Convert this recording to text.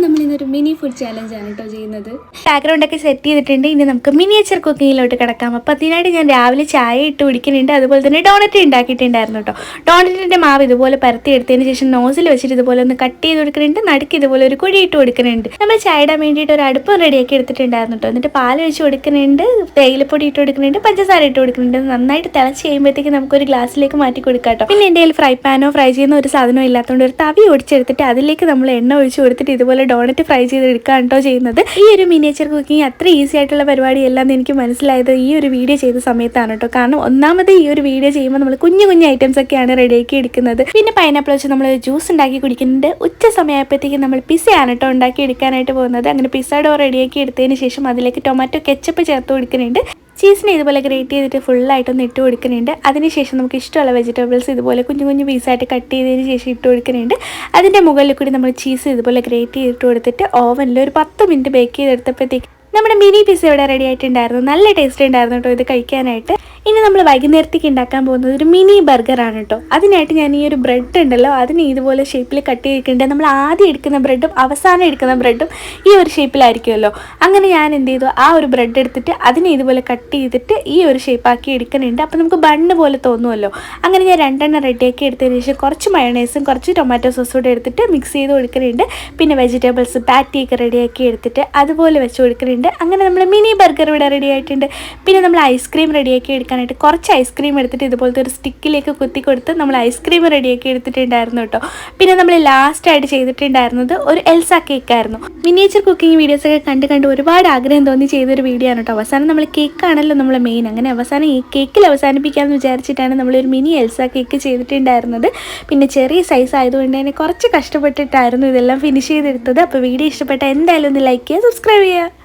നമ്മൾ ഇന്നൊരു mini food challenge ആണ് കേട്ടോ ചെയ്യുന്നത്. ബാക്ക്ഗ്രൗണ്ട് ഒക്കെ സെറ്റ് ചെയ്തിട്ടുണ്ട്. ഇനി നമുക്ക് മിനിയേച്ചർ കുക്കിങ്ങിലോട്ട് കിടക്കാം. അപ്പോൾ അതിനായിട്ട് ഞാൻ രാവിലെ ചായ ഇട്ട് കുടിക്കുന്നുണ്ട്. അതുപോലെ തന്നെ ഡോണറ്റ് ഉണ്ടാക്കിയിട്ടുണ്ടായിരുന്നു കേട്ടോ. ഡോണറ്റിൻ്റെ മാവ് ഇതുപോലെ പരത്തി എടുത്തതിന് ശേഷം നോസിൽ വെച്ചിട്ട് ഇതുപോലെ ഒന്ന് കട്ട് ചെയ്ത് കൊടുക്കുന്നുണ്ട്. നടുക്ക് ഇതുപോലെ ഒരു കുഴി ഇട്ട് കൊടുക്കുന്നുണ്ട്. നമ്മൾ ചായ ഇടാൻ വേണ്ടിയിട്ട് ഒരു അടുപ്പം റെഡിയാക്കി എടുത്തിട്ടുണ്ടായിരുന്നു കേട്ടോ. എന്നിട്ട് പാൽ ഒഴിച്ച് കൊടുക്കുന്നുണ്ട്, തേയിലപ്പൊടി ഇട്ട് കൊടുക്കുന്നുണ്ട്, പഞ്ചസാര ഇട്ട് കൊടുക്കുന്നുണ്ട്. നന്നായിട്ട് തിളച്ച് കഴിയുമ്പോഴത്തേക്ക് നമുക്കൊരു ഗ്ലാസ്സിലേക്ക് മാറ്റി കൊടുക്കാം കേട്ടോ. പിന്നെ എൻ്റെ കയ്യിൽ ഫ്രൈ പാനോ ഫ്രൈ ചെയ്യുന്ന ഒരു സാധനമോ ഇല്ലാത്തതുകൊണ്ട് ഒരു തവി ഒടിച്ചെടുത്തിട്ട് അതിലേക്ക് നമ്മൾ എണ്ണ ഒഴിച്ച് കൊടുത്തിട്ട് ഇതുപോലെ ഡോണറ്റ് ഫ്രൈ ചെയ്തെടുക്കാൻ കേട്ടോ ചെയ്യുന്നത്. ഈ ഒരു മിനിയേച്ചർ കുക്കിംഗ് അത്ര ഈസി ആയിട്ടുള്ള പരിപാടിയല്ലെന്ന് എനിക്ക് മനസ്സിലായത് ഈ ഒരു വീഡിയോ ചെയ്ത സമയത്താണ് കേട്ടോ. കാരണം ഒന്നാമത് ഈ ഒരു വീഡിയോ ചെയ്യുമ്പോൾ നമ്മൾ കുഞ്ഞു കുഞ്ഞു ഐറ്റംസ് ഒക്കെയാണ് റെഡിയാക്കി എടുക്കുന്നത്. പിന്നെ പൈനാപ്പിൾ വെച്ച് നമ്മൾ ജ്യൂസ് ഉണ്ടാക്കി കുടിക്കുന്നുണ്ട്. ഉച്ച സമയമായപ്പോഴത്തേക്കും നമ്മൾ പിസ്സയാണ് കേട്ടോ ഉണ്ടാക്കി എടുക്കാനായിട്ട് പോകുന്നത്. അങ്ങനെ പിസ്സ ഡോ റെഡിയാക്കി എടുത്തതിന് ശേഷം അതിലേക്ക് ടൊമാറ്റോ കെച്ചപ്പ് ചേർത്ത് കൊടുക്കുന്നുണ്ട്. ചീസിനെ ഇതുപോലെ ഗ്രേറ്റ് ചെയ്തിട്ട് ഫുള്ളായിട്ടൊന്ന് ഇട്ട് കൊടുക്കുന്നുണ്ട്. അതിനുശേഷം നമുക്ക് ഇഷ്ടമുള്ള വെജിറ്റബിൾസ് ഇതുപോലെ കുഞ്ഞു കുഞ്ഞു പീസായിട്ട് കട്ട് ചെയ്തതിന് ശേഷം ഇട്ട് കൊടുക്കുന്നുണ്ട്. അതിൻ്റെ മുകളിൽ കൂടി നമ്മൾ ചീസ് ഇതുപോലെ ഗ്രേറ്റ് ചെയ്തിട്ട് കൊടുത്തിട്ട് ഓവനിൽ ഒരു 10 മിനിറ്റ് ബേക്ക് ചെയ്തെടുത്തപ്പോഴത്തേക്ക് നമ്മുടെ മിനി പിസ്സ ഇവിടെ റെഡി ആയിട്ടുണ്ടായിരുന്നു. നല്ല ടേസ്റ്റ് ഉണ്ടായിരുന്നു കേട്ടോ ഇത് കഴിക്കാനായിട്ട്. ഇനി നമ്മൾ വൈകുന്നേരത്തേക്ക് ഉണ്ടാക്കാൻ പോകുന്നത് ഒരു മിനി ബർഗറാണ് കേട്ടോ. അതിനായിട്ട് ഞാൻ ഈ ഒരു ബ്രെഡ് ഉണ്ടല്ലോ അതിന് ഇതുപോലെ ഷേപ്പിൽ കട്ട് ചെയ്തിട്ടുണ്ട്. നമ്മൾ ആദ്യം എടുക്കുന്ന ബ്രെഡും അവസാനം എടുക്കുന്ന ബ്രെഡും ഈ ഒരു ഷേപ്പിലായിരിക്കുമല്ലോ. അങ്ങനെ ഞാൻ എന്ത് ചെയ്തു, ആ ഒരു ബ്രെഡ് എടുത്തിട്ട് അതിനെ ഇതുപോലെ കട്ട് ചെയ്തിട്ട് ഈ ഒരു ഷേപ്പാക്കി എടുക്കുന്നുണ്ട്. അപ്പോൾ നമുക്ക് ബണ്ണ് പോലെ തോന്നുമല്ലോ. അങ്ങനെ ഞാൻ 2 എണ്ണം റെഡിയാക്കി എടുത്തതിന് ശേഷം കുറച്ച് മയോണൈസും കുറച്ച് ടൊമാറ്റോ സോസും കൂടെ എടുത്തിട്ട് മിക്സ് ചെയ്ത് കൊടുക്കുന്നുണ്ട്. പിന്നെ വെജിറ്റബിൾസ് പാറ്റിയൊക്കെ റെഡിയാക്കി എടുത്തിട്ട് അതുപോലെ വെച്ച് കൊടുക്കുന്നുണ്ട്. അങ്ങനെ നമ്മൾ മിനി ബർഗർ ഇവിടെ റെഡി ആയിട്ടുണ്ട്. പിന്നെ നമ്മൾ ഐസ്ക്രീം റെഡിയാക്കി എടുക്കാനായിട്ട് കുറച്ച് ഐസ്ക്രീം എടുത്തിട്ട് ഇതുപോലത്തെ ഒരു സ്റ്റിക്കിലേക്ക് കുത്തി കൊടുത്ത് നമ്മൾ ഐസ്ക്രീം റെഡിയാക്കി എടുത്തിട്ടുണ്ടായിരുന്നു കേട്ടോ. പിന്നെ നമ്മൾ ലാസ്റ്റായിട്ട് ചെയ്തിട്ടുണ്ടായിരുന്നത് ഒരു എൽസ കേക്കായിരുന്നു. മിനിയേച്ചർ കുക്കിംഗ് വീഡിയോസൊക്കെ കണ്ട് ഒരുപാട് ആഗ്രഹം തോന്നി ചെയ്തൊരു വീഡിയോ ആണ് കേട്ടോ. അവസാനം നമ്മൾ കേക്കാണല്ലോ നമ്മളെ മെയിൻ. അങ്ങനെ അവസാനം ഈ കേക്കിൽ അവസാനിപ്പിക്കാമെന്ന് വിചാരിച്ചിട്ടാണ് നമ്മളൊരു മിനി എൽസ കേക്ക് ചെയ്തിട്ടുണ്ടായിരുന്നത്. പിന്നെ ചെറിയ സൈസ് ആയതുകൊണ്ട് തന്നെ കുറച്ച് കഷ്ടപ്പെട്ടിട്ടായിരുന്നു ഇതെല്ലാം ഫിനിഷ് ചെയ്തെടുത്തത്. അപ്പോൾ വീഡിയോ ഇഷ്ടപ്പെട്ട എന്തായാലും ഒന്ന് ലൈക്ക് ചെയ്യുക, സബ്സ്ക്രൈബ് ചെയ്യുക.